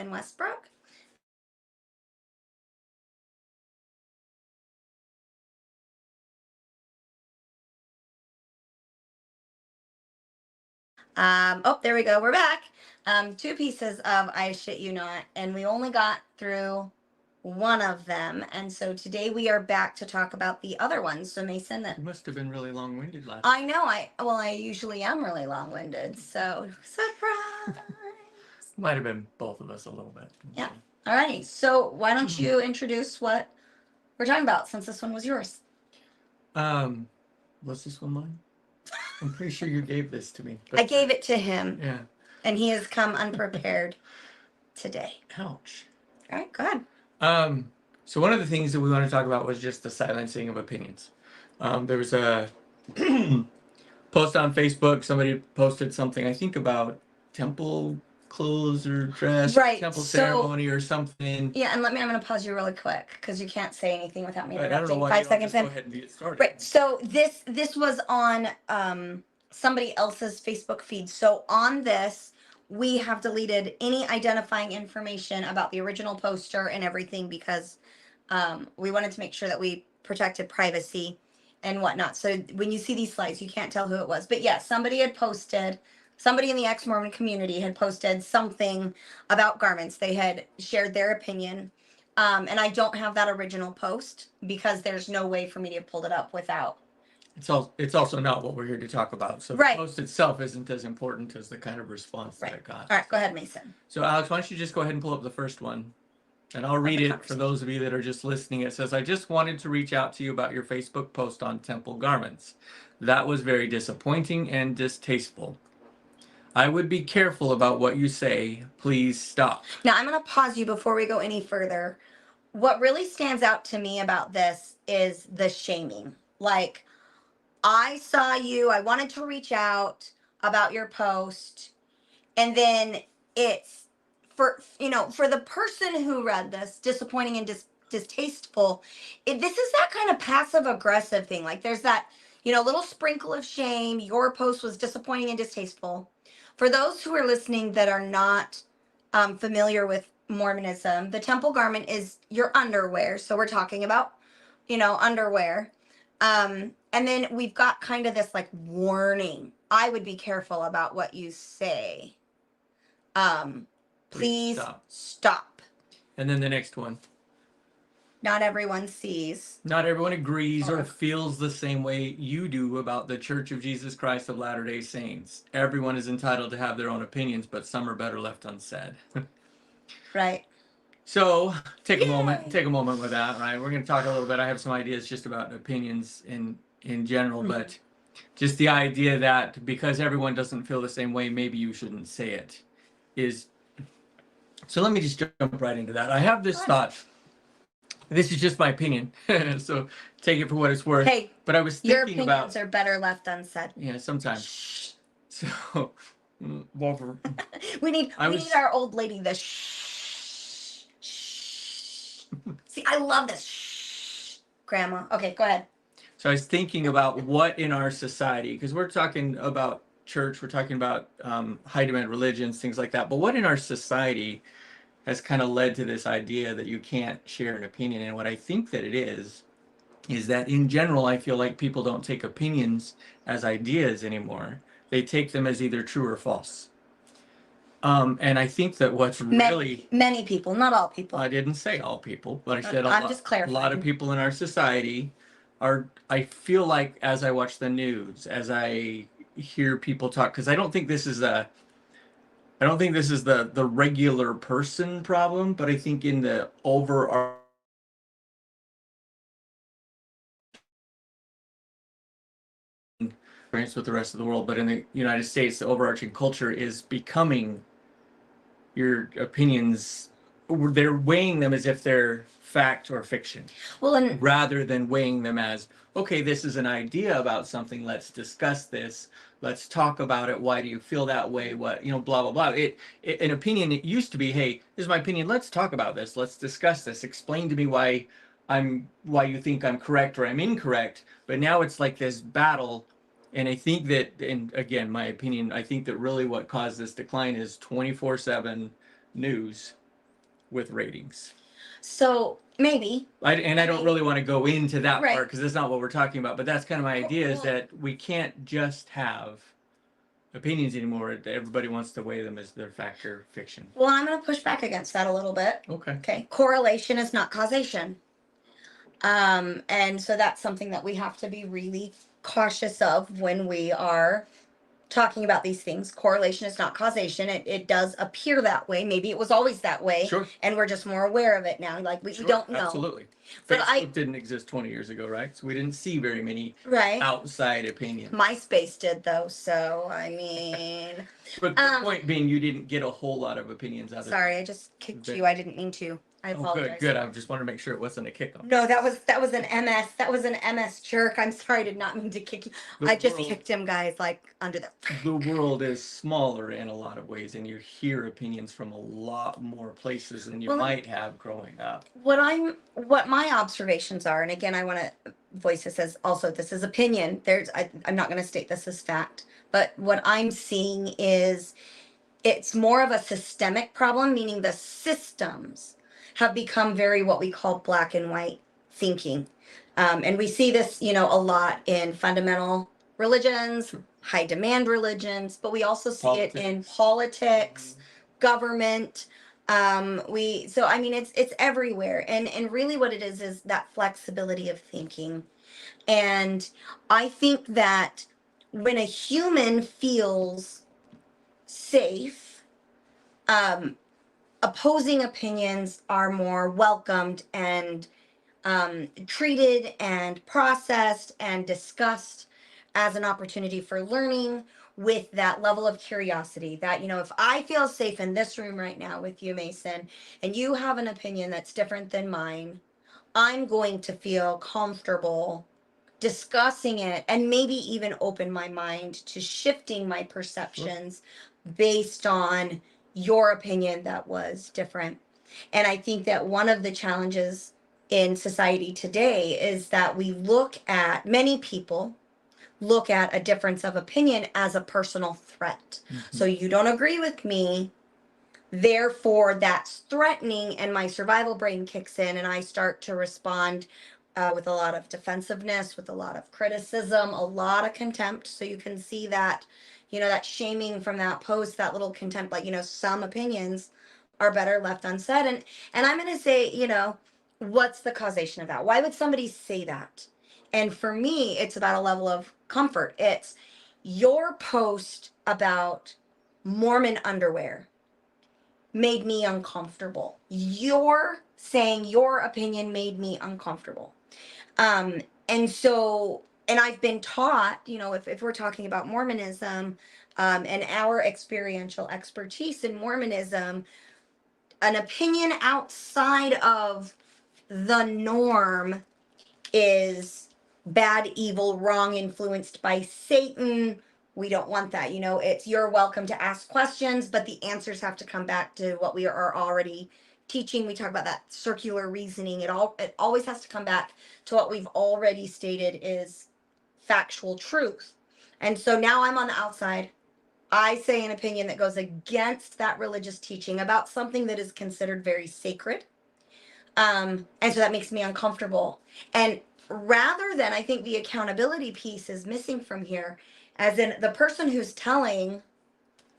in Westbrook. Oh, there we go. We're back. Two pieces of I Shit You Not, and we only got through one of them. And so today we are back to talk about the other ones. So Mason, You must have been really long-winded last. I know I usually am really long-winded. So surprise. Might have been both of us a little bit. Yeah. Alrighty. So why don't you introduce what we're talking about since this one was yours? Was this one mine? I'm pretty sure you gave this to me. I gave it to him. Yeah. And he has come unprepared today. Ouch. All right, go ahead. So one of the things that we want to talk about was just the silencing of opinions. There was a post on Facebook. Somebody posted something, I think, about temple clothes or dress, Right, temple so- ceremony or something. Yeah, and I'm going to pause you really quick because you can't say anything without me Right, I don't know interrupting. why 5 you don't seconds just in. go ahead and get started. Right. So this was on somebody else's Facebook feed. So on this, we have deleted any identifying information about the original poster and everything because we wanted to make sure that we protected privacy and whatnot. So when you see these slides, you can't tell who it was. But yes, somebody in the ex-Mormon community had posted something about garments. They had shared their opinion. And I don't have that original post because there's no way for me to have pulled it up without. It's also not what we're here to talk about. So Right. the post itself isn't as important as the kind of response that it got. All right, go ahead, Mason. So Alex, why don't you just go ahead and pull up the first one? And I'll read it for those of you that are just listening. It says, I just wanted to reach out to you about your Facebook post on temple garments. That was very disappointing and distasteful. I would be careful about what you say. Please stop. Now, I'm going to pause you before we go any further. What really stands out to me about this is the shaming. Like, I saw you, I wanted to reach out about your post, and then it's for the person who read this, disappointing and distasteful. This is that kind of passive aggressive thing. Like, there's that, little sprinkle of shame. Your post was disappointing and distasteful. For those who are listening that are not familiar with Mormonism, the temple garment is your underwear. So we're talking about, underwear. And then we've got kind of this like warning. I would be careful about what you say. Please stop. And then the next one. Not everyone sees. Not everyone agrees or feels the same way you do about the Church of Jesus Christ of Latter-day Saints. Everyone is entitled to have their own opinions, but some are better left unsaid. Right. So take a moment with that, right? We're going to talk a little bit. I have some ideas just about opinions in general, but just the idea that because everyone doesn't feel the same way, maybe you shouldn't say it is. So let me just jump right into that. I have this thought. This is just my opinion, so take it for what it's worth. Hey, but I was your thinking opinions about are better left unsaid. yeah, sometimes. Shh. So, well, we need our old lady the shh. Shh. See, I love this shh, Grandma. Okay, go ahead. So I was thinking about what in our society, because we're talking about church, we're talking about high demand religions, things like that. But what in our society has kind of led to this idea that you can't share an opinion? And what I think that it is that in general, I feel like people don't take opinions as ideas anymore. They take them as either true or false. And I think that what's really... Many people, not all people. I didn't say all people, but I said just clarifying. A lot of people in our society are, I feel like as I watch the news, as I hear people talk, because I don't think this is the regular person problem, but I think in the overall experience with the rest of the world, but in the United States, the overarching culture is becoming your opinions. They're weighing them as if they're fact or fiction, rather than weighing them as, okay, this is an idea about something. Let's discuss this. Let's talk about it. Why do you feel that way? What, blah, blah, blah. An opinion, it used to be, hey, this is my opinion. Let's talk about this. Let's discuss this. Explain to me why you think I'm correct or I'm incorrect. But now it's like this battle. And I think that, and again, my opinion, I think that really what caused this decline is 24/7 news with ratings. So maybe. I don't really want to go into that Right. part because that's not what we're talking about. But that's kind of my idea, is that we can't just have opinions anymore. Everybody wants to weigh them as their fact or fiction. Well, I'm going to push back against that a little bit. Okay. Okay. Correlation is not causation. And so that's something that we have to be really cautious of when we are talking about these things. Correlation is not causation. It does appear that way. Maybe it was always that way. Sure. And we're just more aware of it now. Like we Sure, don't know. Absolutely. But Facebook didn't exist 20 years ago, right? So we didn't see very many right. outside opinions. MySpace did, though. So, I mean. But the point being, you didn't get a whole lot of opinions out of it. Sorry, I just kicked you. I didn't mean to. I apologize. Good. I just wanted to make sure it wasn't a kick off. No, that was an MS. That was an MS jerk. I'm sorry, I did not mean to kick you. I just kicked him, guys, like under the. The world is smaller in a lot of ways, and you hear opinions from a lot more places than you might have growing up. What my observations are, and again, I want to voice this as also this is opinion. I'm not going to state this as fact, but what I'm seeing is it's more of a systemic problem, meaning the systems have become very what we call black and white thinking. And we see this, a lot in fundamental religions, high demand religions, but we also see it in politics, government. It's everywhere. And really what it is that flexibility of thinking. And I think that when a human feels safe, opposing opinions are more welcomed and treated and processed and discussed as an opportunity for learning with that level of curiosity that, if I feel safe in this room right now with you, Mason, and you have an opinion that's different than mine, I'm going to feel comfortable discussing it and maybe even open my mind to shifting my perceptions based on your opinion that was different. And I think that one of the challenges in society today is that many people look at a difference of opinion as a personal threat. Mm-hmm. So you don't agree with me, therefore that's threatening, and my survival brain kicks in and I start to respond with a lot of defensiveness, with a lot of criticism, a lot of contempt. So you can see that that shaming from that post, that little contempt, some opinions are better left unsaid. And I'm going to say, what's the causation of that? Why would somebody say that? And for me, it's about a level of comfort. It's your post about Mormon underwear made me uncomfortable. Your saying your opinion made me uncomfortable. And I've been taught, if we're talking about Mormonism and our experiential expertise in Mormonism, an opinion outside of the norm is bad, evil, wrong, influenced by Satan. We don't want that. It's you're welcome to ask questions, but the answers have to come back to what we are already teaching. We talk about that circular reasoning. It always has to come back to what we've already stated is factual truth. And so now I'm on the outside. I say an opinion that goes against that religious teaching about something that is considered very sacred. And so that makes me uncomfortable. And rather than, I think the accountability piece is missing from here, as in the person who's telling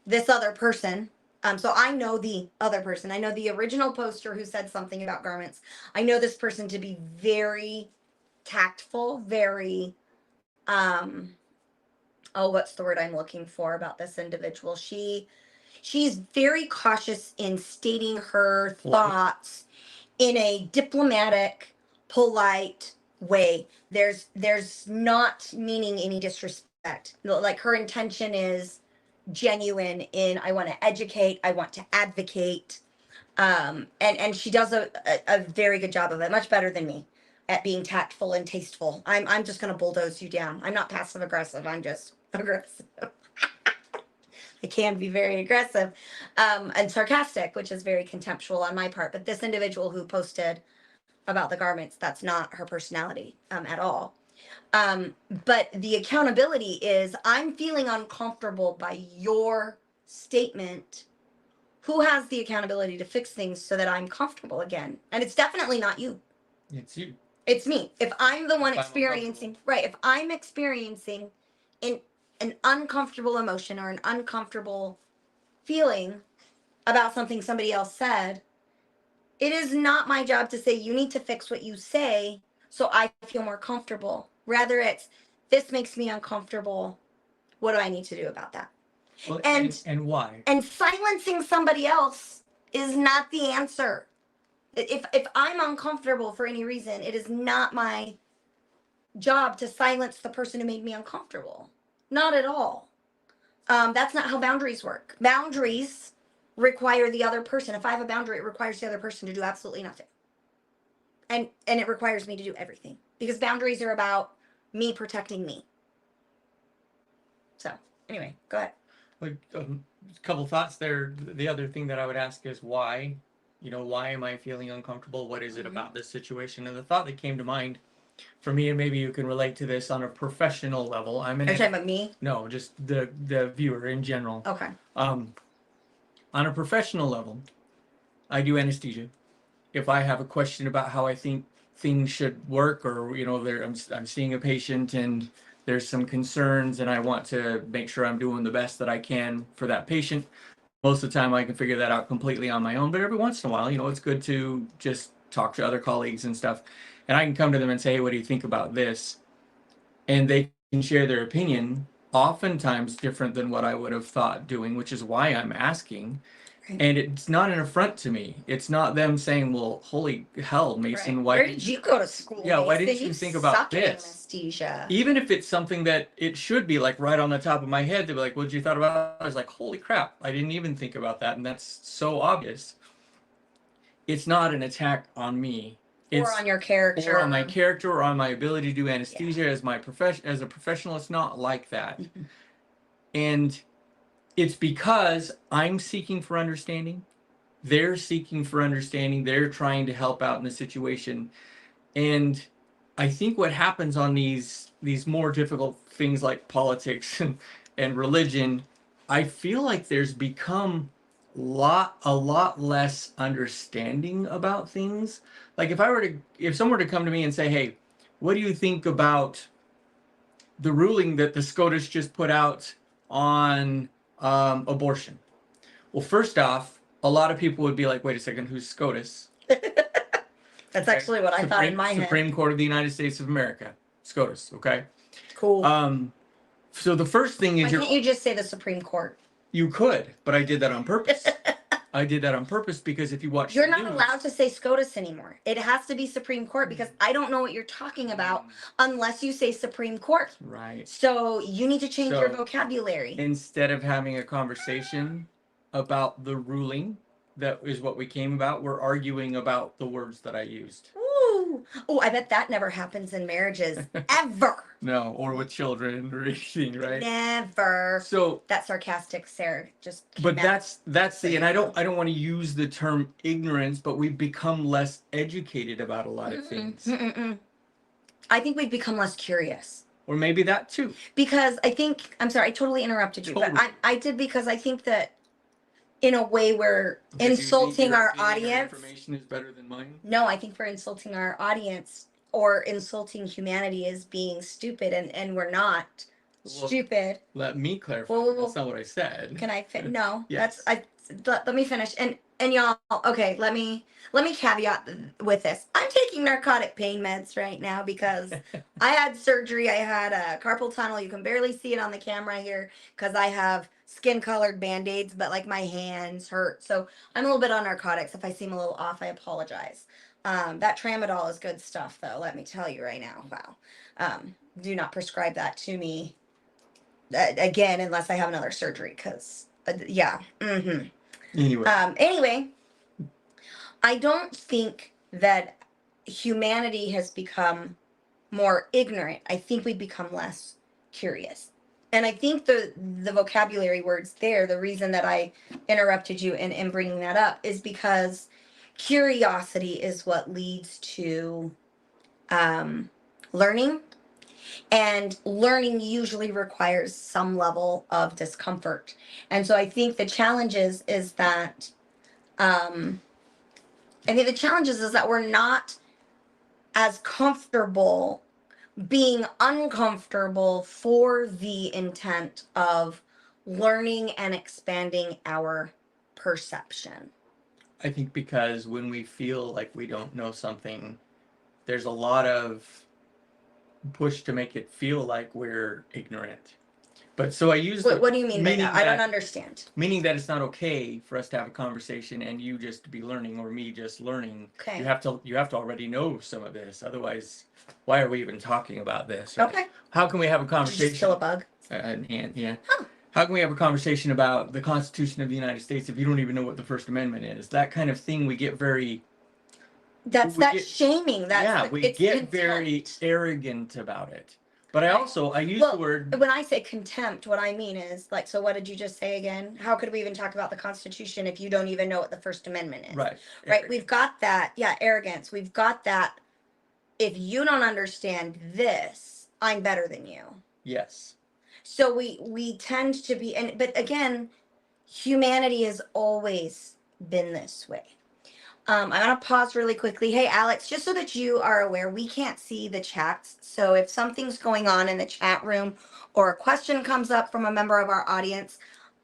this other person. So I know the other person. I know the original poster who said something about garments. I know this person to be very tactful, very, what's the word I'm looking for about this individual? She's very cautious in stating her thoughts in a diplomatic, polite way. There's not meaning any disrespect. Like her intention is genuine in I want to educate, I want to advocate. And she does a very good job of it, much better than me at being tactful and tasteful. I'm just gonna bulldoze you down. I'm not passive aggressive, I'm just aggressive. I can be very aggressive and sarcastic, which is very contemptuous on my part. But this individual who posted about the garments, that's not her personality at all. But the accountability is I'm feeling uncomfortable by your statement who has the accountability to fix things so that I'm comfortable again? And it's definitely not you. It's you. It's me. If I'm the one If I'm experiencing, right, if I'm experiencing an, an uncomfortable emotion or an uncomfortable feeling about something somebody else said, it is not my job to say, you need to fix what you say so I feel more comfortable. Rather, it's, this makes me uncomfortable. What do I need to do about that? Well, And and why? And silencing somebody else is not the answer. If I'm uncomfortable for any reason, it is not my job to silence the person who made me uncomfortable. Not at all. That's not how boundaries work. Boundaries require the other person. If I have a boundary, it requires the other person to do absolutely nothing. And it requires me to do everything because boundaries are about me protecting me. So anyway, go ahead. Like a couple thoughts there. The other thing that I would ask is why, why am I feeling uncomfortable? What is it about this situation? And the thought that came to mind for me, and maybe you can relate to this on a professional level. Are you talking about me? No, just the viewer in general. Okay. On a professional level, I do anesthesia. If I have a question about how I think things should work, or I'm seeing a patient and there's some concerns and I want to make sure I'm doing the best that I can for that patient. Most of the time I can figure that out completely on my own, but every once in a while, it's good to just talk to other colleagues and stuff. And I can come to them and say, hey, what do you think about this? And they can share their opinion, oftentimes different than what I would have thought doing, which is why I'm asking. And it's not an affront to me. It's not them saying, well, holy hell, Mason, right. why Where did you go to school? Yeah, Mason? why didn't you think about this? Anesthesia. Even if it's something that it should be like right on the top of my head, they'd be like, what did you thought about it? I was like, holy crap, I didn't even think about that. And that's so obvious. It's not an attack on me. It's, or on your character. Or on my character, or on my ability to do anesthesia as a professional. It's not like that. And it's because I'm seeking for understanding. They're seeking for understanding. They're trying to help out in the situation. And I think what happens on these more difficult things like politics and religion, I feel like there's become a lot less understanding about things. Like if someone were to come to me and say, hey, what do you think about the ruling that the SCOTUS just put out on abortion? Well, first off, a lot of people would be like, wait a second, who's SCOTUS? That's actually what I thought in my head. Supreme Court of the United States of America. SCOTUS, okay? Cool. So the first thing is why can't you just say the Supreme Court? You could, but I did that on purpose. I did that on purpose because if you watch You're not allowed to say SCOTUS anymore. It has to be Supreme Court because I don't know what you're talking about unless you say Supreme Court. Right. So you need to change your vocabulary. Instead of having a conversation about the ruling, that is what we came about, we're arguing about the words that I used. Ooh. Oh, I bet that never happens in marriages ever. No, or with children or anything, right? Never. So that sarcastic Sarah just. But that's the, and I don't want to use the term ignorance, but we've become less educated about a lot of things. I think we've become less curious. Or maybe that too. Because I think, I'm sorry, I totally interrupted you, but I did because I think that in a way we're insulting our audience. Information is better than mine? No, I think we're insulting our audience or insulting humanity as being stupid, and we're not stupid. Let me clarify. That's not what I said. Can I no, yes. Let me finish. And y'all, okay, let me caveat with this. I'm taking narcotic pain meds right now because I had surgery. I had a carpal tunnel. You can barely see it on the camera here because I have skin colored band-aids, but like my hands hurt. So I'm a little bit on narcotics. If I seem a little off, I apologize. That tramadol is good stuff though. Let me tell you right now. Wow. Do not prescribe that to me again, unless I have another surgery. Cause yeah. Anyway, I don't think that humanity has become more ignorant. I think we've become less curious. And I think the vocabulary words there, the reason that I interrupted you in bringing that up is because curiosity is what leads to learning And learning usually requires some level of discomfort. And so I think the challenge is that we're not as comfortable being uncomfortable for the intent of learning and expanding our perception. I think because when we feel like we don't know something, there's a lot of push to make it feel like we're ignorant. But so I use what do you mean by that? I don't understand. Meaning that it's not okay for us to have a conversation and you just be learning or me just learning. Okay. You have to already know some of this. Otherwise, why are we even talking about this? Right? Okay. How can we have a conversation? Did you just kill a bug? An ant, yeah. Huh. How can we have a conversation about the Constitution of the United States if you don't even know what the First Amendment is? That kind of thing we get very. That's shaming. We get very arrogant about it. But I use the word. When I say contempt, what I mean is like, so what did you just say again? How could we even talk about the Constitution if you don't even know what the First Amendment is? Right. Right. We've got that. Yeah. Arrogance. We've got that. If you don't understand this, I'm better than you. Yes. So we tend to be, but again, humanity has always been this way. I'm going to pause really quickly. Hey, Alex, just so that you are aware, we can't see the chats. So if something's going on in the chat room or a question comes up from a member of our audience,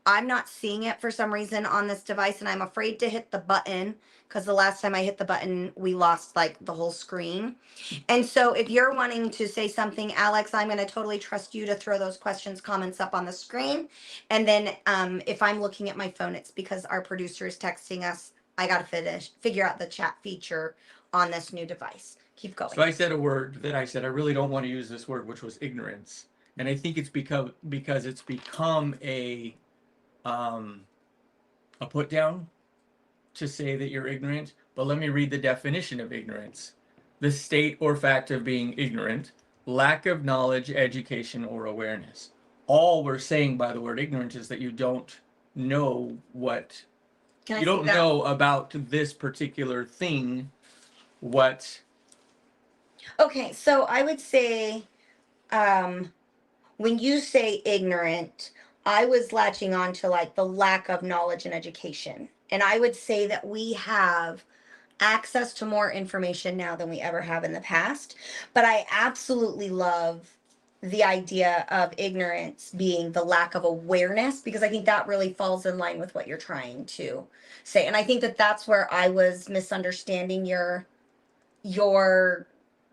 I'm not seeing it for some reason on this device, and I'm afraid to hit the button because the last time I hit the button, we lost like the whole screen. And so if you're wanting to say something, Alex, I'm going to totally trust you to throw those questions, comments up on the screen. And then if I'm looking at my phone, it's because our producer is texting us. I got to figure out the chat feature on this new device. Keep going. So I said a word that I said, I really don't want to use this word, which was ignorance. And I think it's because it's become a put down to say that you're ignorant. But let me read the definition of ignorance. The state or fact of being ignorant, lack of knowledge, education, or awareness. All we're saying by the word ignorant is that you don't know what you don't know about this particular thing. What? Okay, so I would say when you say ignorant, I was latching on to like the lack of knowledge and education. And I would say that we have access to more information now than we ever have in the past. But I absolutely love the idea of ignorance being the lack of awareness, because I think that really falls in line with what you're trying to say. And I think that that's where I was misunderstanding your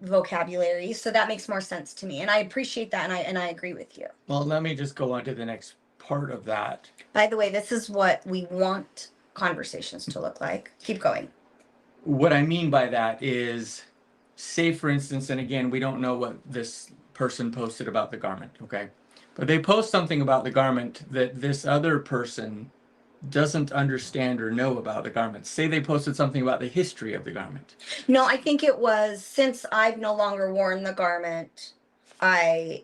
vocabulary. So that makes more sense to me. And I appreciate that. And I agree with you. Well, let me just go on to the next part of that. By the way, this is what we want conversations to look like. Keep going. What I mean by that is, say for instance, and again, we don't know what this person posted about the garment, okay? But they post something about the garment that this other person doesn't understand or know about the garment. Say they posted something about the history of the garment. No, I think it was, since I've no longer worn the garment, I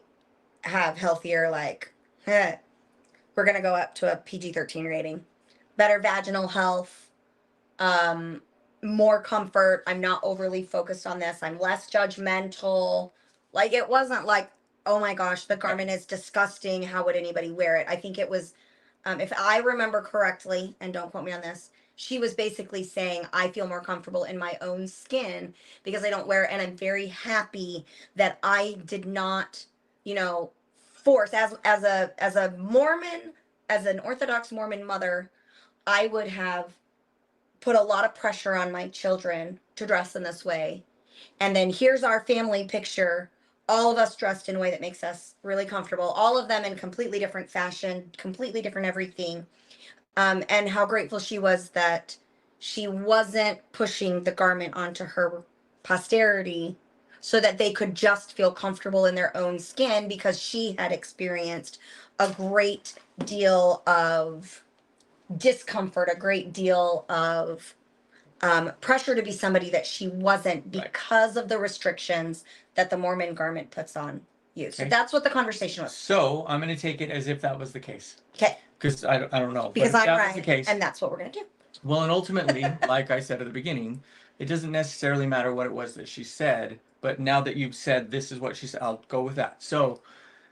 have healthier, we're going to go up to a PG-13 rating. Better vaginal health, more comfort. I'm not overly focused on this. I'm less judgmental. Like, it wasn't like, oh my gosh, the garment is disgusting. How would anybody wear it? I think it was, if I remember correctly, and don't quote me on this, she was basically saying, I feel more comfortable in my own skin because I don't wear it. And I'm very happy that I did not, force, as a Mormon, as an Orthodox Mormon mother, I would have put a lot of pressure on my children to dress in this way. And then here's our family picture, all of us dressed in a way that makes us really comfortable, all of them in completely different fashion, completely different everything. And how grateful she was that she wasn't pushing the garment onto her posterity so that they could just feel comfortable in their own skin, because she had experienced a great deal of discomfort, a great deal of pressure to be somebody that she wasn't, because of the restrictions that the Mormon garment puts on you. So that's what the conversation was. So I'm going to take it as if that was the case. Okay. Because I don't know. Because I'm right, right, and that's what we're going to do. Well, and ultimately, like I said at the beginning, it doesn't necessarily matter what it was that she said, but now that you've said this is what she said, I'll go with that. So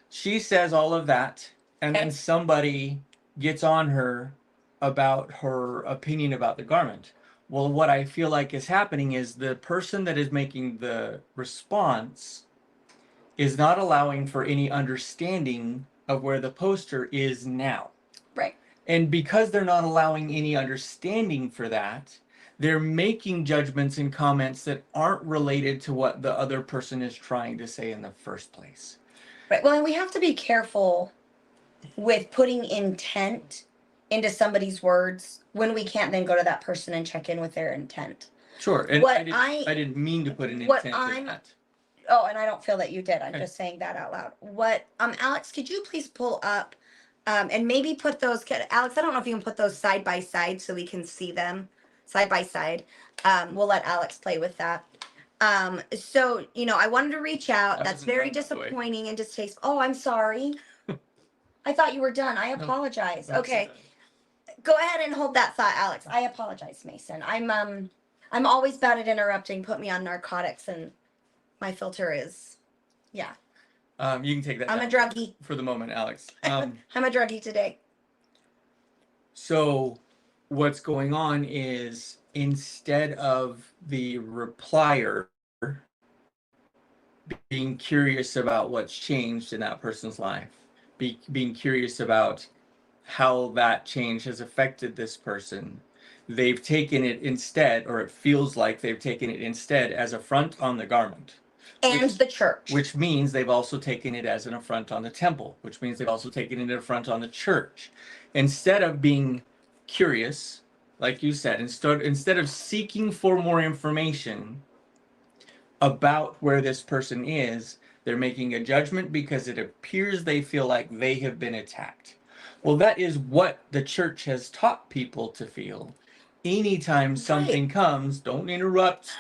she says all of that, and then somebody gets on her about her opinion about the garment. Well, what I feel like is happening is the person that is making the response is not allowing for any understanding of where the poster is now. Right. And because they're not allowing any understanding for that, they're making judgments and comments that aren't related to what the other person is trying to say in the first place. Right. Well, and we have to be careful with putting intent into somebody's words when we can't then go to that person and check in with their intent. Sure. And I didn't mean to put an intent in that. Oh, and I don't feel that you did. I'm just saying that out loud. What, Alex, could you please pull up, and maybe put those, Alex, I don't know if you can put those side by side so we can see them side by side. We'll let Alex play with that. So, you know, I wanted to reach out. That's very disappointing and distasteful. Oh, I'm sorry. I thought you were done. I apologize. Okay. Go ahead and hold that thought, Alex. I apologize, Mason. I'm always bad at interrupting. Put me on narcotics and my filter is, yeah. You can take that. I'm a druggie. For the moment, Alex. I'm a druggie today. So what's going on is instead of the replier being curious about what's changed in that person's life, being curious about how that change has affected this person, they've taken it instead, or it feels like they've taken it instead as affront on the garment. And the church. Which means they've also taken it as an affront on the temple, which means they've also taken it as an affront on the church. Instead of being curious, like you said, instead of seeking for more information about where this person is, they're making a judgment because it appears they feel like they have been attacked. Well, that is what the church has taught people to feel. Anytime something comes, don't interrupt.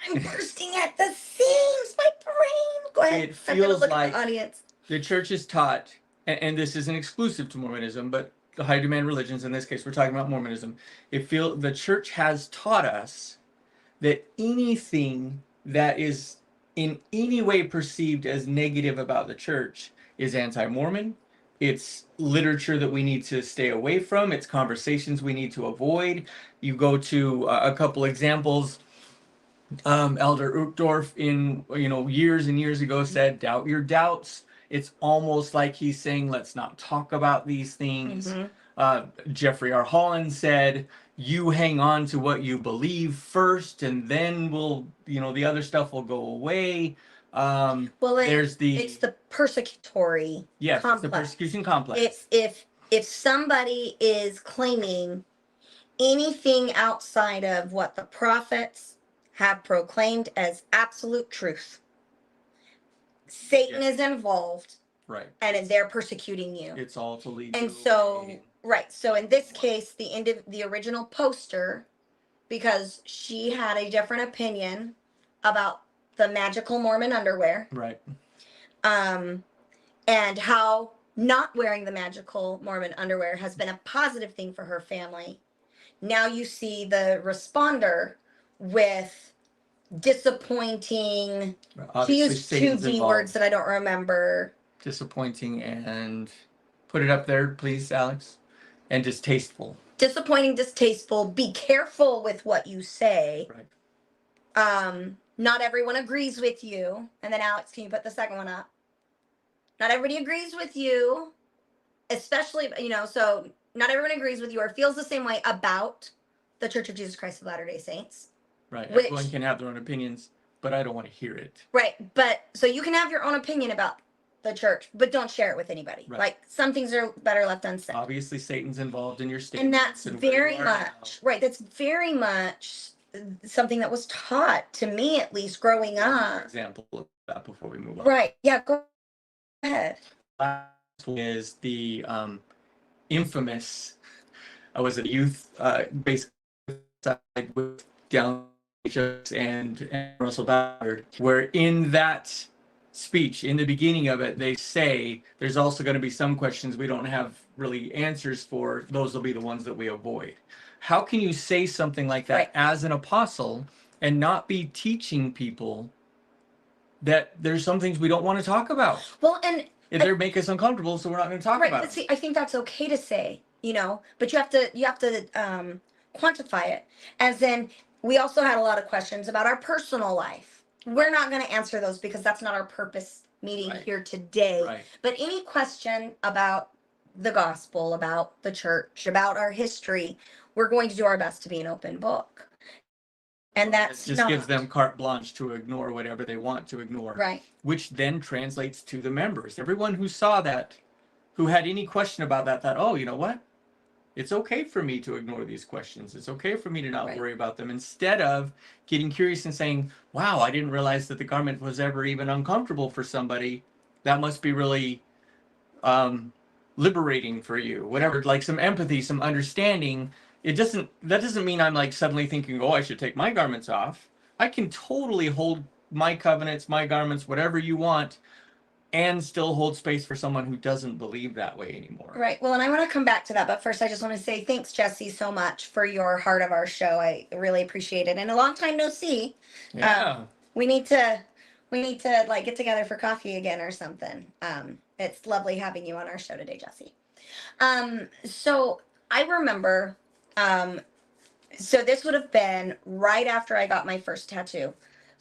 I'm bursting at the seams. My brain. Go ahead. It feels like the church is taught, and this isn't exclusive to Mormonism, but the high demand religions, in this case, we're talking about Mormonism. The church has taught us that anything that is in any way perceived as negative about the church is anti-Mormon. It's literature that we need to stay away from. It's conversations we need to avoid. You go to a couple examples. Elder Uchtdorf years and years ago said, doubt your doubts. It's almost like he's saying, let's not talk about these things. Jeffrey R. Holland said, you hang on to what you believe first, and then the other stuff will go away. It's the persecutory complex. It's the persecution complex. If somebody is claiming anything outside of what the prophets have proclaimed as absolute truth, Satan is involved, right? And they're persecuting you. It's all to lead. And so, right. So in this case, the original poster, because she had a different opinion about the magical Mormon underwear, right? And how not wearing the magical Mormon underwear has been a positive thing for her family. Now you see the responder with disappointing. She used two D words that I don't remember. Disappointing and put it up there, please, Alex. And distasteful. Disappointing, distasteful. Be careful with what you say. Right. Not everyone agrees with you. And then Alex, can you put the second one up? Not everybody agrees with you, especially, so not everyone agrees with you or feels the same way about the Church of Jesus Christ of Latter-day Saints. Right. Everyone can have their own opinions, but I don't want to hear it. Right. But so you can have your own opinion about the church, but don't share it with anybody. Right. Like some things are better left unsaid. Obviously, Satan's involved in your statement. And that's very much, right. That's very much something that was taught to me, at least growing up. Example of that before we move on. Right. Yeah. Go ahead. Last one is the infamous, I was a youth basically with Down and Russell Ballard, where in that speech, in the beginning of it, they say there's also going to be some questions we don't have really answers for. Those will be the ones that we avoid. How can you say something like that as an apostle and not be teaching people that there's some things we don't want to talk about? Well, and if they make us uncomfortable, so we're not going to talk about but it. see, I think that's okay to say, but you have to quantify it. As in, we also had a lot of questions about our personal life. We're not going to answer those because that's not our purpose meeting here today. Right. But any question about the gospel, about the church, about our history, we're going to do our best to be an open book. And that's it just gives them carte blanche to ignore whatever they want to ignore. Right. Which then translates to the members. Everyone who saw that, who had any question about that, thought, oh, you know what? It's okay for me to ignore these questions. It's okay for me to not worry about them. Instead of getting curious and saying, wow, I didn't realize that the garment was ever even uncomfortable for somebody. That must be really liberating for you. Whatever, like some empathy, some understanding. That doesn't mean I'm like suddenly thinking, oh, I should take my garments off. I can totally hold my covenants, my garments, whatever you want, and still hold space for someone who doesn't believe that way anymore. Right. Well, and I want to come back to that, but first I just want to say thanks, Jesse, so much for your heart of our show. I really appreciate it. And a long time no see. Yeah. We need to like get together for coffee again or something. It's lovely having you on our show today, Jesse. So I remember, so this would have been right after I got my first tattoo.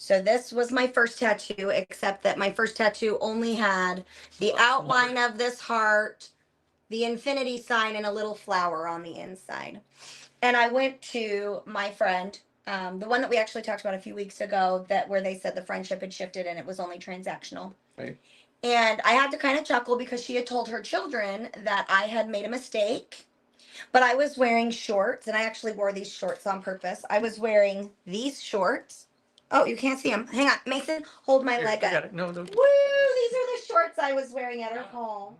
So this was my first tattoo, except that my first tattoo only had the outline of this heart, the infinity sign, and a little flower on the inside. And I went to my friend, the one that we actually talked about a few weeks ago, where they said the friendship had shifted and it was only transactional. Right. And I had to kind of chuckle because she had told her children that I had made a mistake. But I was wearing shorts, and I actually wore these shorts on purpose. I was wearing these shorts. Oh, you can't see them. Hang on. Mason, hold my leg up. No. Woo! These are the shorts I was wearing at her home.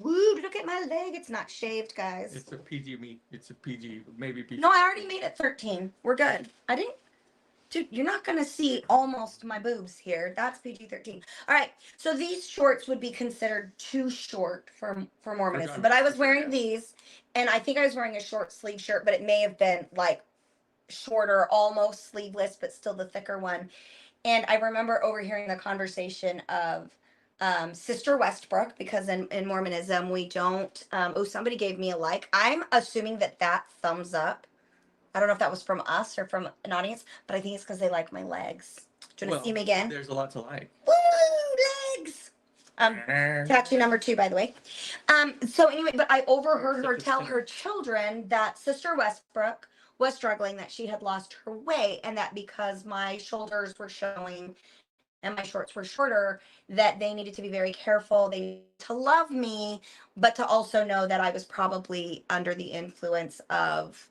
Woo! Look at my leg. It's not shaved, guys. It's a PG, maybe PG. No, I already made it 13. We're good. I didn't. Dude, you're not going to see almost my boobs here. That's PG-13. All right. So these shorts would be considered too short for Mormonism. But I was wearing these, and I think I was wearing a short sleeve shirt, but it may have been like shorter, almost sleeveless, but still the thicker one. And I remember overhearing the conversation of Sister Westbrook, because in Mormonism, we don't, somebody gave me a like. I'm assuming that thumbs up, I don't know if that was from us or from an audience, but I think it's because they like my legs. Do you want to see them again? There's a lot to like. Woo, legs! Tattoo number 2, by the way. So anyway, but I overheard her tell her children that Sister Westbrook was struggling, that she had lost her way, and that because my shoulders were showing and my shorts were shorter, that they needed to be very careful. They needed to love me, but to also know that I was probably under the influence of,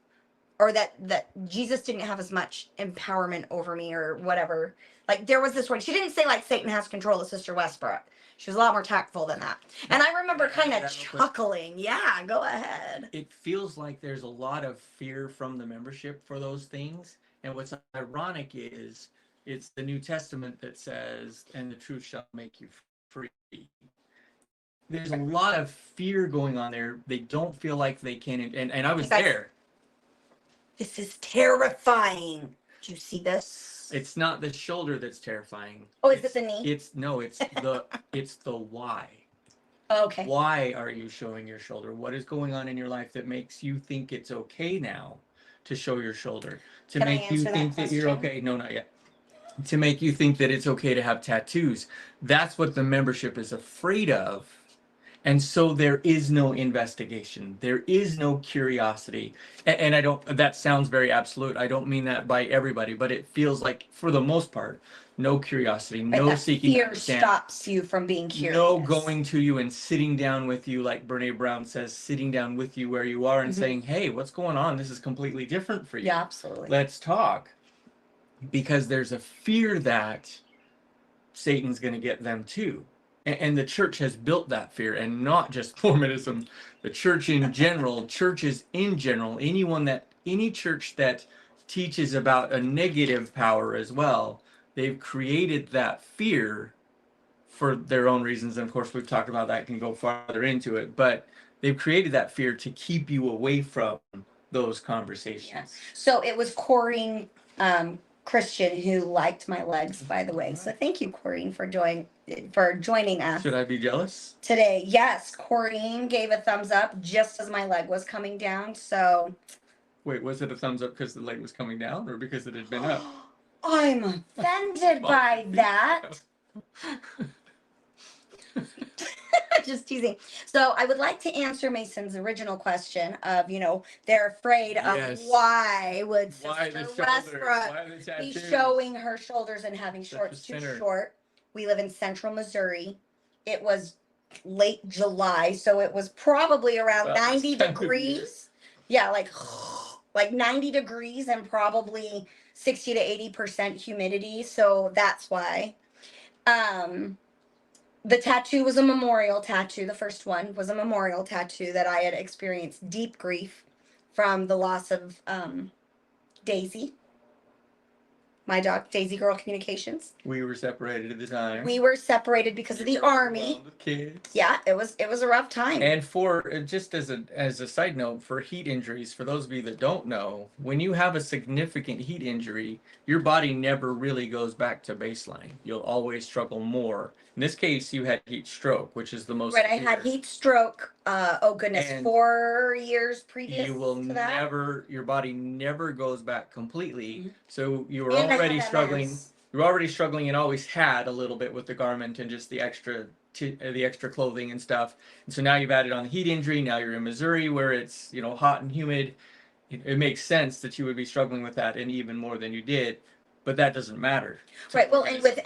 or that Jesus didn't have as much empowerment over me or whatever. Like there was this word. She didn't say like Satan has control of Sister Westbrook. She was a lot more tactful than that. And I remember kind of chuckling. Yeah, go ahead. It feels like there's a lot of fear from the membership for those things. And what's ironic is it's the New Testament that says, and the truth shall make you free. There's a lot of fear going on there. They don't feel like they can. And I was there. This is terrifying. Do you see this? It's not the shoulder that's terrifying. Oh, is it the knee? It's the why. Okay. Why are you showing your shoulder? What is going on in your life that makes you think it's okay now to show your shoulder? To Can make you think that you're okay? No, not yet. To make you think that it's okay to have tattoos. That's what the membership is afraid of. And so there is no investigation. There is no curiosity. And I don't, that sounds very absolute. I don't mean that by everybody, but it feels like for the most part, no curiosity, no seeking. Fear stops you from being curious. No going to you and sitting down with you, like Brene Brown says, sitting down with you where you are and saying, hey, what's going on? This is completely different for you. Yeah, absolutely. Let's talk. Because there's a fear that Satan's going to get them too. And the church has built that fear, and not just Mormonism, the church in general, churches in general, any church that teaches about a negative power as well, they've created that fear for their own reasons. And of course, we've talked about that, can go farther into it, but they've created that fear to keep you away from those conversations. Yes. So it was Corrine Christian who liked my legs, by the way. So thank you, Corrine, for joining us. Should I be jealous? Today, yes, Corrine gave a thumbs up just as my leg was coming down. So wait, was it a thumbs up because the leg was coming down or because it had been up? I'm offended by that. Just teasing. So I would like to answer Mason's original question of, they're afraid of why would Sister Westbrook be showing her shoulders and having shorts too short. We live in central Missouri. It was late July, so it was probably around 90 degrees. Yeah, like 90 degrees and probably 60 to 80% humidity. So that's why. The tattoo was a memorial tattoo. The first one was a memorial tattoo that I had experienced deep grief from the loss of Daisy, my dog, Daisy Girl Communications. We were separated at the time. We were separated because of the Army. The kids. Yeah, it was a rough time. And for just as a side note, for heat injuries, for those of you that don't know, when you have a significant heat injury, your body never really goes back to baseline. You'll always struggle more. In this case, you had heat stroke, which is the most right. Severe. I had heat stroke. Oh goodness, and 4 years previous. You will to that. never. Your body never goes back completely. Mm-hmm. So you were already struggling. You were already struggling and always had a little bit with the garment and just the extra clothing and stuff. And so now you've added on the heat injury. Now you're in Missouri where it's hot and humid. It makes sense that you would be struggling with that and even more than you did, but that doesn't matter. Right. Well, and with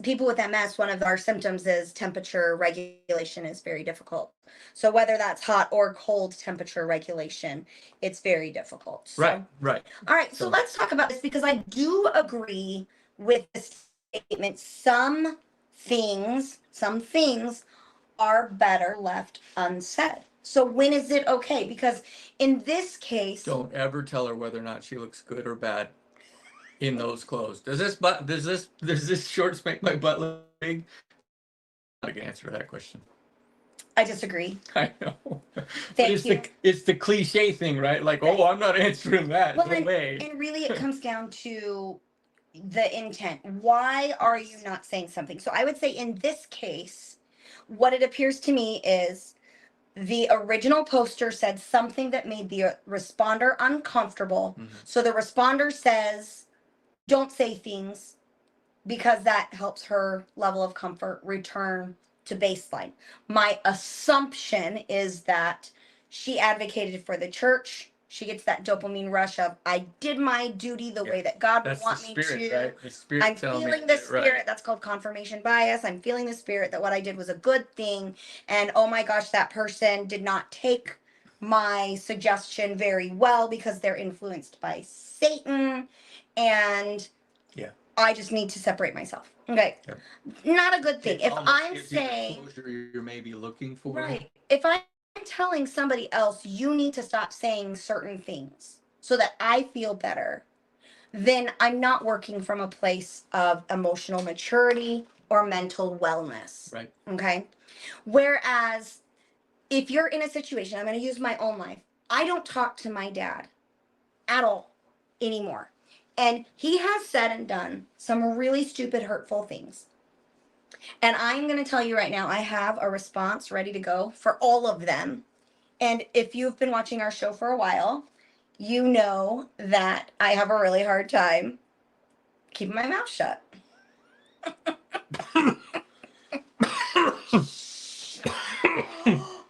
people with MS, one of our symptoms is temperature regulation is very difficult. So whether that's hot or cold temperature regulation, it's very difficult. So, right. All right. So let's talk about this because I do agree with this statement. Some things are better left unsaid. So when is it okay? Because in this case, don't ever tell her whether or not she looks good or bad in those clothes. Does this shorts make my butt look big? I can answer that question. I disagree. I know. Thank you. It's the cliche thing, right? Like, oh, I'm not answering that. Well, no way. And really it comes down to the intent. Why are you not saying something? So I would say in this case, what it appears to me is the original poster said something that made the responder uncomfortable. Mm-hmm. So the responder says, don't say things because that helps her level of comfort return to baseline. My assumption is that she advocated for the church. She gets that dopamine rush of, I did my duty the way that God would want me to. Right? The spirit I'm feeling the spirit. Right. That's called confirmation bias. I'm feeling the spirit that what I did was a good thing. And oh my gosh, that person did not take my suggestion very well because they're influenced by Satan. And I just need to separate myself. Okay. Yeah. Not a good thing. If I'm saying you're maybe looking for. Right. If I'm telling somebody else you need to stop saying certain things so that I feel better, then I'm not working from a place of emotional maturity or mental wellness. Right. Okay. Whereas if you're in a situation, I'm going to use my own life. I don't talk to my dad at all anymore. And he has said and done some really stupid, hurtful things. And I'm going to tell you right now, I have a response ready to go for all of them. And if you've been watching our show for a while, you know that I have a really hard time keeping my mouth shut.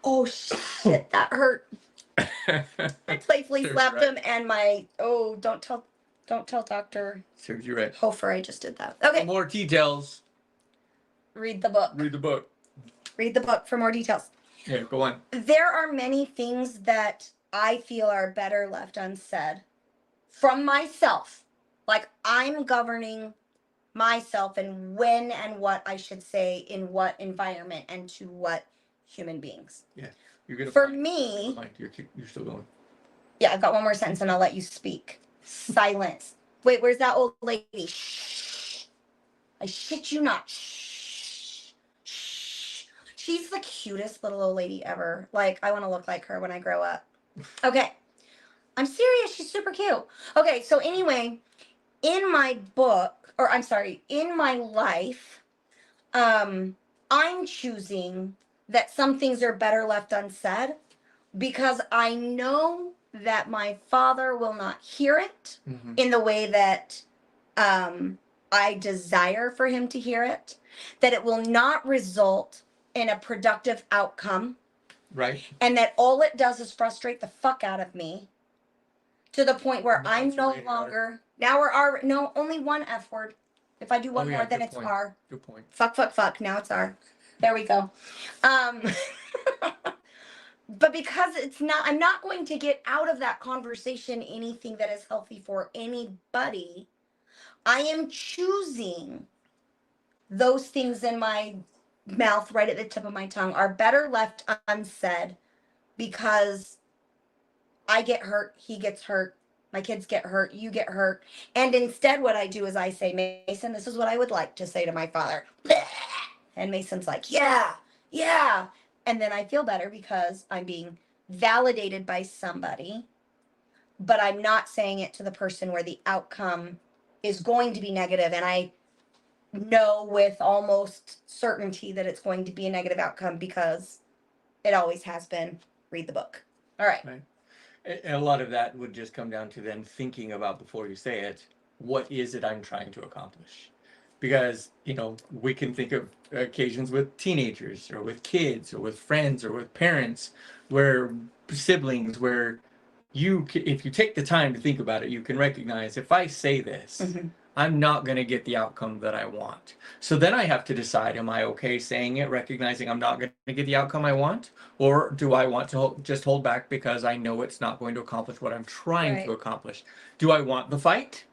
Oh, shit, that hurt. I playfully slapped him and don't tell Dr. Serves you right. Hofer, I just did that. Okay. For more details. Read the book. Read the book. Read the book for more details. Yeah, go on. There are many things that I feel are better left unsaid from myself. Like I'm governing myself and when and what I should say in what environment and to what human beings. Yeah. You're gonna For me, you're still going. Yeah, I've got one more sentence and I'll let you speak. Silence. Wait, where's that old lady? Shh. I shit you not. Shh. Shh. She's the cutest little old lady ever. Like, I want to look like her when I grow up. Okay. I'm serious. She's super cute. Okay. So anyway, in my book, or I'm sorry, in my life, I'm choosing that some things are better left unsaid because I know that my father will not hear it in the way that I desire for him to hear it, that it will not result in a productive outcome, Right. and that all it does is frustrate the fuck out of me to the point where No, I'm it's no rated R. longer, now we're R, no, only one F word. If I do one Oh, yeah, more, then good it's point. R. Good point. Fuck, fuck, fuck. Now it's R. There we go. But because it's not, I'm not going to get out of that conversation anything that is healthy for anybody. I am choosing those things in my mouth right at the tip of my tongue are better left unsaid because I get hurt, he gets hurt, my kids get hurt, you get hurt. And instead, what I do is I say, Mason, this is what I would like to say to my father. And Mason's like, yeah, yeah. And then I feel better because I'm being validated by somebody, but I'm not saying it to the person where the outcome is going to be negative. And I know with almost certainty that it's going to be a negative outcome because it always has been. Read the book. All right. Right. And a lot of that would just come down to then thinking about before you say it, what is it I'm trying to accomplish? Because, we can think of occasions with teenagers or with kids or with friends or with parents where siblings where if you take the time to think about it, you can recognize if I say this, I'm not going to get the outcome that I want. So then I have to decide, am I okay saying it, recognizing I'm not going to get the outcome I want? Or do I want to just hold back because I know it's not going to accomplish what I'm trying to accomplish? Do I want the fight?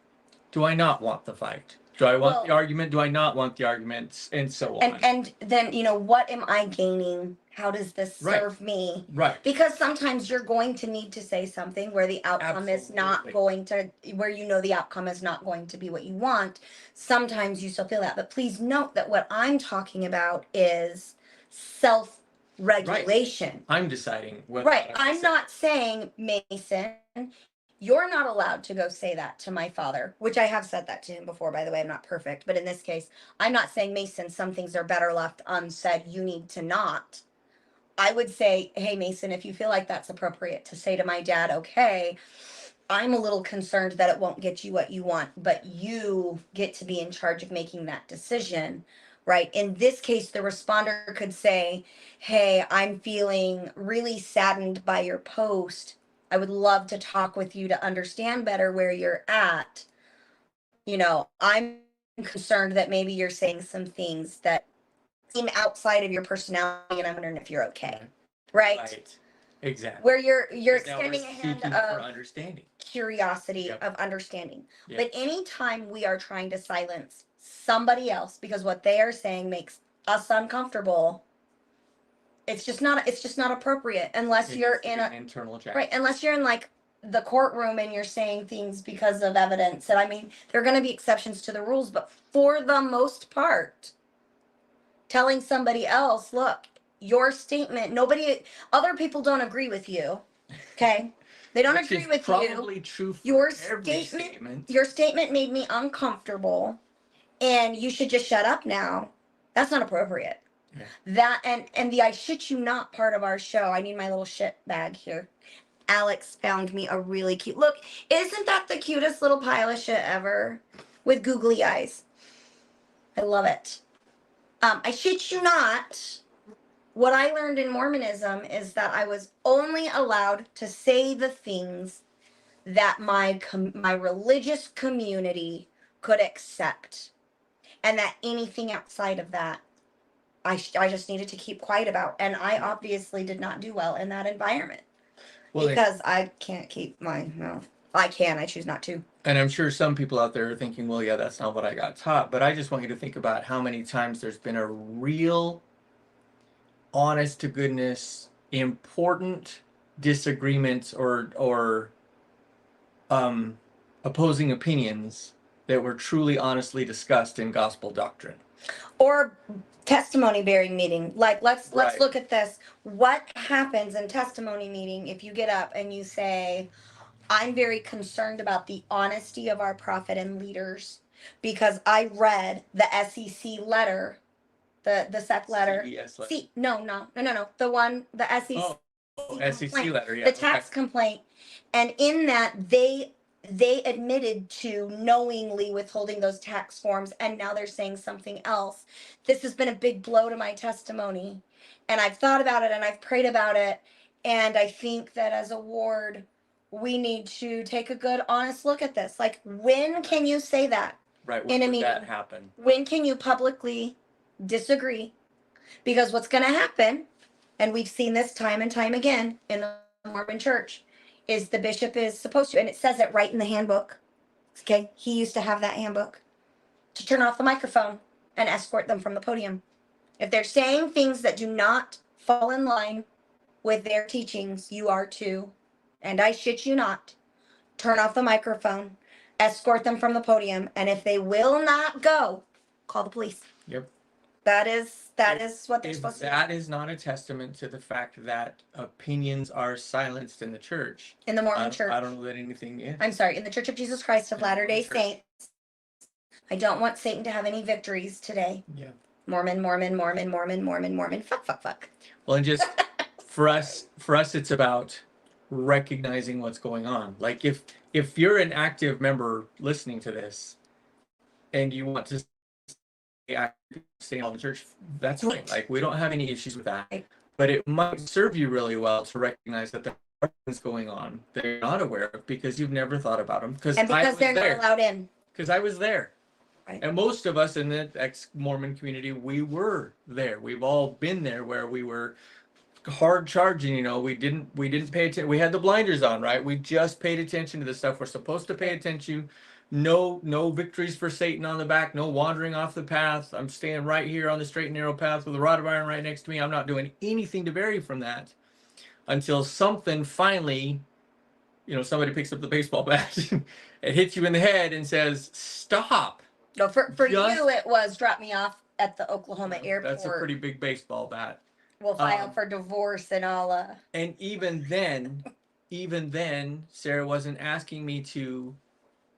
Do I not want the fight? Do I want the argument? Do I not want the arguments? And so on. And then, what am I gaining? How does this serve me? Right. Because sometimes you're going to need to say something where the outcome is not going to, where the outcome is not going to be what you want. Sometimes you still feel that. But please note that what I'm talking about is self-regulation. I'm deciding what. Right. I'm not saying, Mason, you're not allowed to go say that to my father, which I have said that to him before, by the way. I'm not perfect. But in this case, I'm not saying, Mason, some things are better left unsaid. You need to not. I would say, hey, Mason, if you feel like that's appropriate to say to my dad, okay, I'm a little concerned that it won't get you what you want, but you get to be in charge of making that decision, right? In this case, the responder could say, hey, I'm feeling really saddened by your post. I would love to talk with you to understand better where you're at. I'm concerned that maybe you're saying some things that seem outside of your personality, and I'm wondering if you're okay. Right? Exactly. Where you're extending a hand for of understanding. curiosity, of understanding. But anytime we are trying to silence somebody else because what they are saying makes us uncomfortable, it's just not appropriate unless you're in an internal check. Right, unless you're in like the courtroom and you're saying things because of evidence. And I mean, there are going to be exceptions to the rules, but for the most part, telling somebody else, look, your statement, other people don't agree with you. Okay? They don't agree with you. Probably true for Your every statement. Your statement made me uncomfortable and you should just shut up now. That's not appropriate. Yeah. That and the I shit you not part of our show. I need my little shit bag here. Alex found me a really cute look. Isn't that the cutest little pile of shit ever? With googly eyes. I love it. I shit you not. What I learned in Mormonism is that I was only allowed to say the things that my religious community could accept, and that anything outside of that, I just needed to keep quiet about. And I obviously did not do well in that environment because I can't keep my mouth. I can. I choose not to. And I'm sure some people out there are thinking, well, yeah, that's not what I got taught. But I just want you to think about how many times there's been a real, honest to goodness, important disagreements or opposing opinions that were truly honestly discussed in gospel doctrine. Or testimony bearing meeting. Like let's Right. look at this. What happens in testimony meeting if you get up and you say, I'm very concerned about the honesty of our prophet and leaders because I read the SEC letter, the SEC letter. CES letter. See, no. The one, the SEC, SEC complaint, letter, yeah. the tax complaint. And in that they admitted to knowingly withholding those tax forms, and now they're saying something else. This has been a big blow to my testimony, and I've thought about it and I've prayed about it, and I think that as a ward we need to take a good honest look at this. Like, when can you say that? Right. In a When did that meeting. happen? When can you publicly disagree? Because what's going to happen, and we've seen this time and time again in the Mormon church, is the bishop is supposed to, and it says it right in the handbook. Okay, he used to have that handbook, to turn off the microphone and escort them from the podium. If they're saying things that do not fall in line with their teachings, you are to, and I shit you not, turn off the microphone, escort them from the podium, and if they will not go, call the police. Yep. That is what they're If supposed to that do. is not a testament to the fact that opinions are silenced in the church. In the Mormon church. I don't know that anything is. I'm sorry, in the Church of Jesus Christ of In the Mormon Latter-day Church. Saints. I don't want Satan to have any victories today. Yeah. Mormon. Fuck. Well, and just for us, it's about recognizing what's going on. Like, if you're an active member listening to this, and you want to stay in the church, that's fine. Like, we don't have any issues with that. Right. But it might serve you really well to recognize that there are things going on that you're not aware of because you've never thought about them. And because they're not allowed in. Because I was there. Right. And most of us in the ex-Mormon community, we were there. We've all been there where we were hard charging, we didn't pay attention. We had the blinders on, right? We just paid attention to the stuff we're supposed to pay attention. No victories for Satan on the back, no wandering off the path. I'm staying right here on the straight and narrow path with a rod of iron right next to me. I'm not doing anything to vary from that until something finally, somebody picks up the baseball bat and hits you in the head and says, stop. No, for you, it was drop me off at the Oklahoma airport. That's a pretty big baseball bat. We'll file for divorce and all. And even then, Sarah wasn't asking me to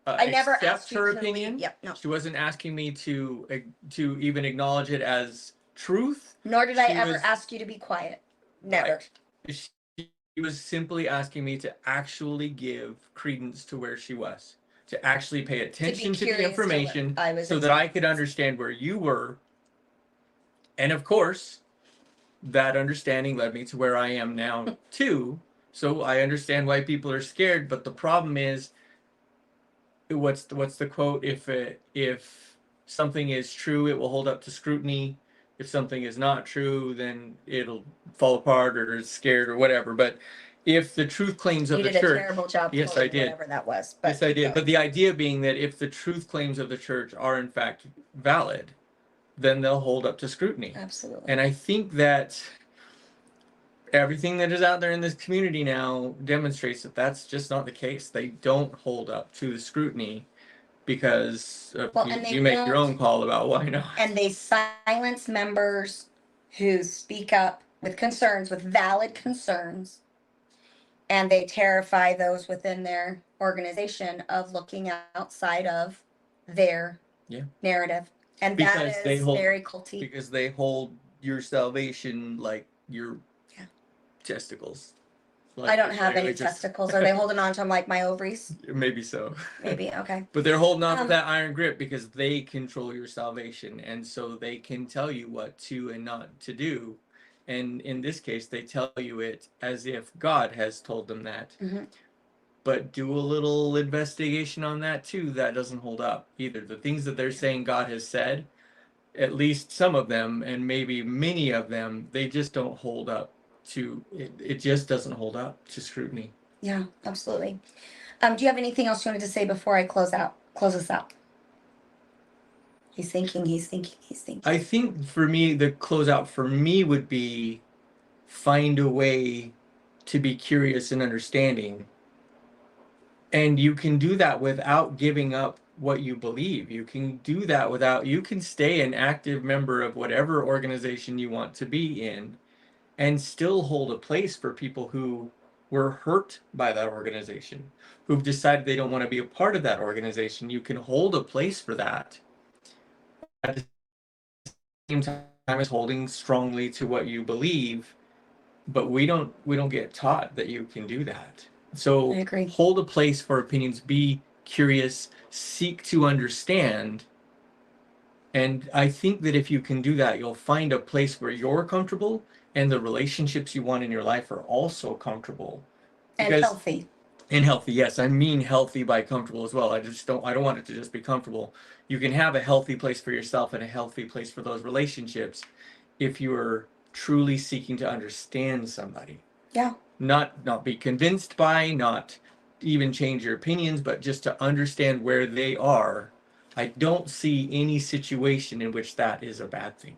I never accept asked you her to opinion. leave. Yep, no. She wasn't asking me to even acknowledge it as truth. Nor did I She ever was- ask you to be quiet. Never. Right. She was simply asking me to actually give credence to where she was, to actually pay attention to the curious to what information I was so that I could understand where you were. And of course, that understanding led me to where I am now too. So I understand why people are scared, but the problem is, what's the quote? If something is true, it will hold up to scrutiny. If something is not true, then it'll fall apart or is scared or whatever. But if the truth claims of You the did a church, terrible job. Yes, quoting I did. Whatever that was. yes, I did. But the idea being that if the truth claims of the church are in fact valid, then they'll hold up to scrutiny. Absolutely. And I think that everything that is out there in this community now demonstrates that that's just not the case. They don't hold up to the scrutiny because you make your own call about why not. And they silence members who speak up with concerns, with valid concerns, and they terrify those within their organization of looking outside of their narrative. And Because that they is hold- very culty. Because they hold your salvation like your testicles. I don't have any Just- testicles. Are they holding on to them like my ovaries? Maybe so. Maybe. Okay. But they're holding on to that iron grip because they control your salvation. And so they can tell you what to and not to do. And in this case, they tell you it as if God has told them that. Mhm. But do a little investigation on that too. That doesn't hold up either. The things that they're saying God has said, at least some of them, and maybe many of them, they just don't hold up to it. It just doesn't hold up to scrutiny. Yeah, absolutely. Do you have anything else you wanted to say before I close us out? He's thinking. I think for me, the closeout for me would be find a way to be curious and understanding. And you can do that without giving up what you believe. You can do that without, you can stay an active member of whatever organization you want to be in and still hold a place for people who were hurt by that organization, who've decided they don't want to be a part of that organization. You can hold a place for that at the same time as holding strongly to what you believe, but we don't get taught that you can do that. So I agree. Hold a place for opinions, be curious, seek to understand. And I think that if you can do that, you'll find a place where you're comfortable and the relationships you want in your life are also comfortable. And healthy. And healthy, yes. I mean healthy by comfortable as well. I don't want it to just be comfortable. You can have a healthy place for yourself and a healthy place for those relationships if you're truly seeking to understand somebody. Yeah. Not be convinced by, not even change your opinions, but just to understand where they are. I don't see any situation in which that is a bad thing.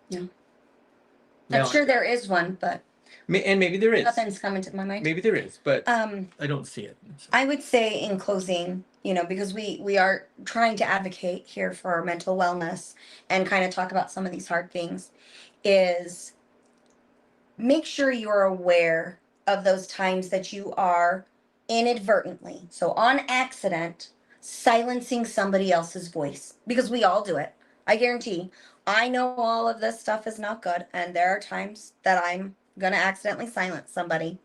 Yeah. I'm sure there is one, but and maybe there is. Nothing's coming to my mind. Maybe there is, but I don't see it. So. I would say in closing, because we are trying to advocate here for our mental wellness and kind of talk about some of these hard things, is make sure you're aware of those times that you are inadvertently, so on accident, silencing somebody else's voice, because we all do it. I guarantee. I know all of this stuff is not good, and there are times that I'm going to accidentally silence somebody.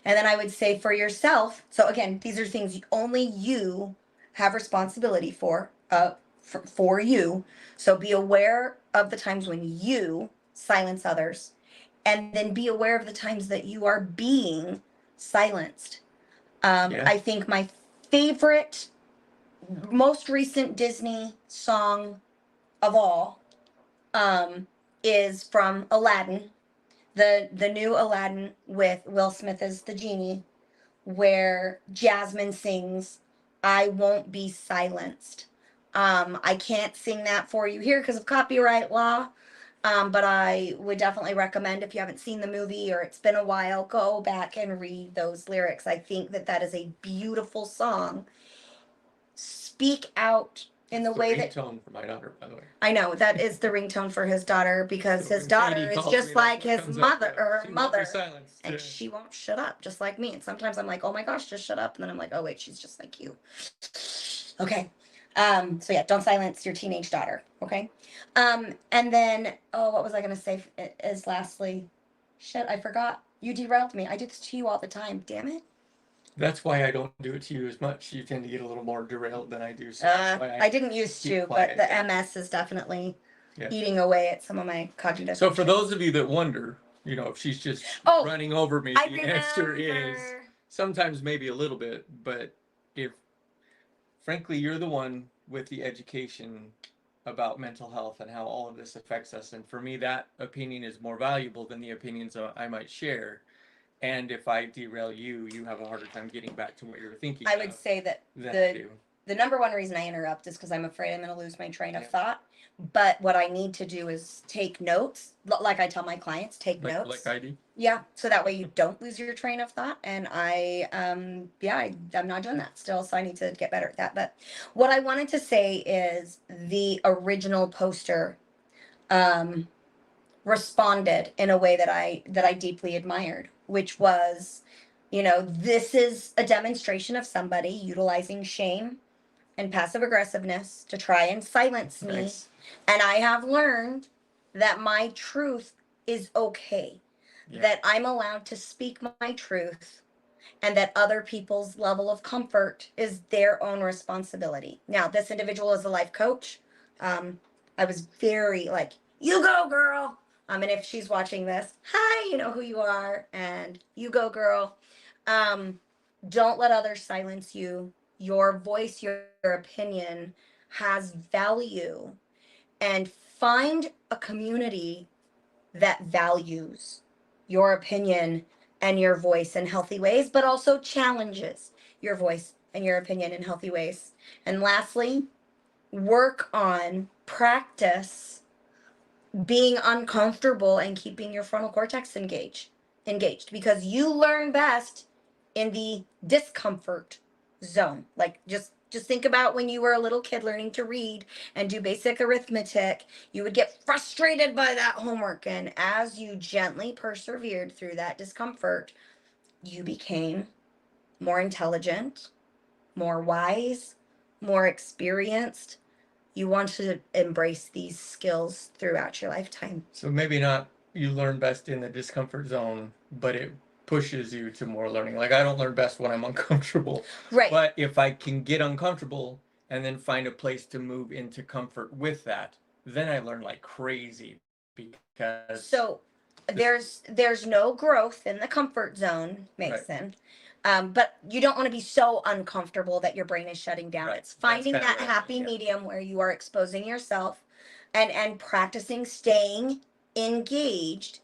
And then I would say for yourself, so again, these are things only you have responsibility for you. So be aware of the times when you silence others, and then be aware of the times that you are being silenced. I think my favorite, most recent Disney song of all is from Aladdin, the new Aladdin with Will Smith as the genie, where Jasmine sings, "I won't be silenced." I can't sing that for you here because of copyright law, but I would definitely recommend, if you haven't seen the movie or it's been a while, go back and read those lyrics. I think that is a beautiful song. Speak out in the way that ringtone for my daughter, by the way. I know that is the ringtone for his daughter, because his daughter is just like his mother or her mother, and she won't shut up, just like me. And sometimes I'm like, oh my gosh, just shut up, and then I'm like, oh wait, she's just like you. Okay. So yeah, don't silence your teenage daughter. Okay. And then, what was I gonna say? Is lastly, shit, I forgot. You derailed me. I do this to you all the time. Damn it. That's why I don't do it to you as much. You tend to get a little more derailed than I do. So I didn't used to, but the MS is definitely eating away at some of my cognitive. So for those of you that wonder, if she's just running over me, the answer is sometimes maybe a little bit, but if frankly you're the one with the education about mental health and how all of this affects us, and for me that opinion is more valuable than the opinions I might share. And if I derail you, you have a harder time getting back to what you're thinking. I would say that the number one reason I interrupt is because I'm afraid I'm going to lose my train of thought. But what I need to do is take notes, like I tell my clients, take notes. Like I do? Yeah, so that way you don't lose your train of thought. And I'm not doing that still, so I need to get better at that. But what I wanted to say is the original poster responded in a way that I deeply admired, which was, this is a demonstration of somebody utilizing shame and passive aggressiveness to try and silence me. Nice. And I have learned that my truth is okay, that I'm allowed to speak my truth, and that other people's level of comfort is their own responsibility. Now, this individual is a life coach. I was very like, you go, girl. And if she's watching this, hi, you know who you are, and you go, girl. Don't let others silence you. Your voice, your opinion has value, and find a community that values your opinion and your voice in healthy ways, but also challenges your voice and your opinion in healthy ways. And lastly, practice being uncomfortable and keeping your frontal cortex engaged, because you learn best in the discomfort zone. Like, just Just think about when you were a little kid learning to read and do basic arithmetic. You would get frustrated by that homework. And as you gently persevered through that discomfort, you became more intelligent, more wise, more experienced. You want to embrace these skills throughout your lifetime. So maybe not you learn best in the discomfort zone, but it pushes you to more learning. Like I don't learn best when I'm uncomfortable. Right. But if I can get uncomfortable and then find a place to move into comfort with that, then I learn like crazy because So there's no growth in the comfort zone, Mason. But you don't want to be so uncomfortable that your brain is shutting down. Right. It's finding That's that kinda what I happy mean, yeah. medium where you are exposing yourself and practicing staying engaged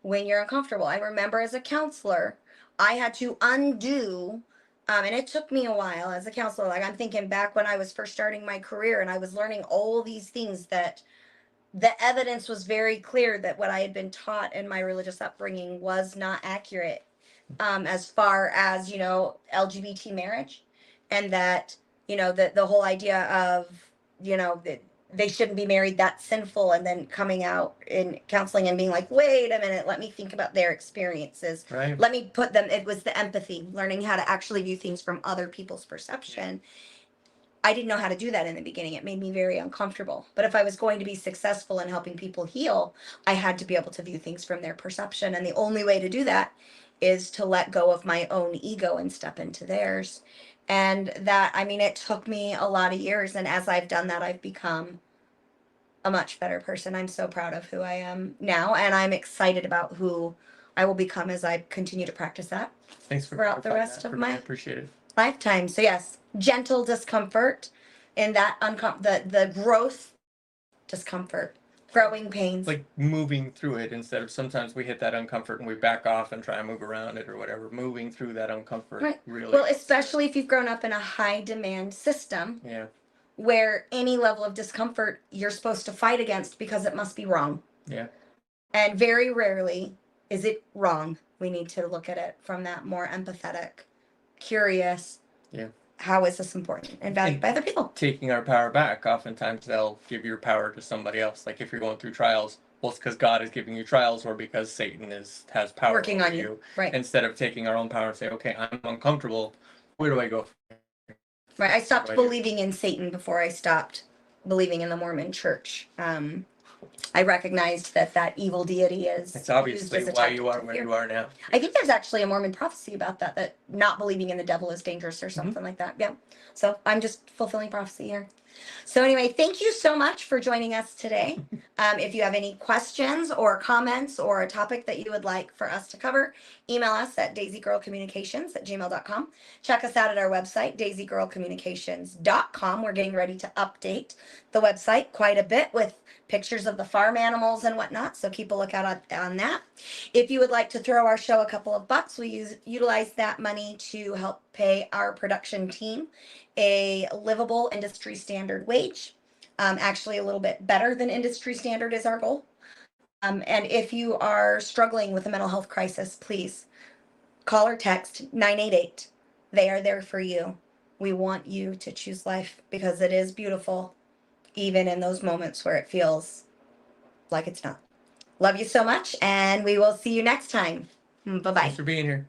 when you're uncomfortable. I remember as a counselor, I had to undo, and it took me a while as a counselor. Like I'm thinking back when I was first starting my career and I was learning all these things that the evidence was very clear that what I had been taught in my religious upbringing was not accurate, as far as, you know, LGBT marriage, and that, you know, the whole idea of, you know, that they shouldn't be married, that's sinful, and then coming out in counseling and being like, wait a minute, let me think about their experiences. Right. Let me put them, it was the empathy, learning how to actually view things from other people's perception. I didn't know how to do that in the beginning. It made me very uncomfortable. But if I was going to be successful in helping people heal, I had to be able to view things from their perception. And the only way to do that is to let go of my own ego and step into theirs. And that, I mean, it took me a lot of years. And as I've done that, I've become a much better person. I'm so proud of who I am now. And I'm excited about who I will become as I continue to practice that. Thanks for throughout the clarifying rest that of for me. I my appreciate it. lifetime. So yes, gentle discomfort and that the growth discomfort, growing pains. Like moving through it instead of sometimes we hit that uncomfort and we back off and try and move around it or whatever. Moving through that uncomfort Right. really. Well, especially if you've grown up in a high demand system Yeah. where any level of discomfort you're supposed to fight against because it must be wrong. Yeah. And very rarely is it wrong. We need to look at it from that more empathetic, curious. Yeah. How is this important and valued by other people? Taking our power back. Oftentimes they'll give your power to somebody else. Like if you're going through trials, well, it's because God is giving you trials or because Satan has power Working over on you. Right. Instead of taking our own power and say, okay, I'm uncomfortable. Where do I go? Right. I stopped What do I do? believing in Satan before I stopped believing in the Mormon church. I recognized that evil deity is It's obviously used as a why tactic you are to where fear. you are now. I think there's actually a Mormon prophecy about that not believing in the devil is dangerous or something like that. Yeah. So I'm just fulfilling prophecy here. So anyway, thank you so much for joining us today. If you have any questions or comments or a topic that you would like for us to cover, email us at daisygirlcommunications@gmail.com. Check us out at our website, daisygirlcommunications.com. We're getting ready to update the website quite a bit with pictures of the farm animals and whatnot. So keep a lookout on that. If you would like to throw our show a couple of bucks, we utilize that money to help pay our production team a livable industry standard wage. Actually, a little bit better than industry standard is our goal. And if you are struggling with a mental health crisis, please call or text 988. They are there for you. We want you to choose life because it is beautiful, even in those moments where it feels like it's not. Love you so much, and we will see you next time. Bye-bye. Thanks for being here.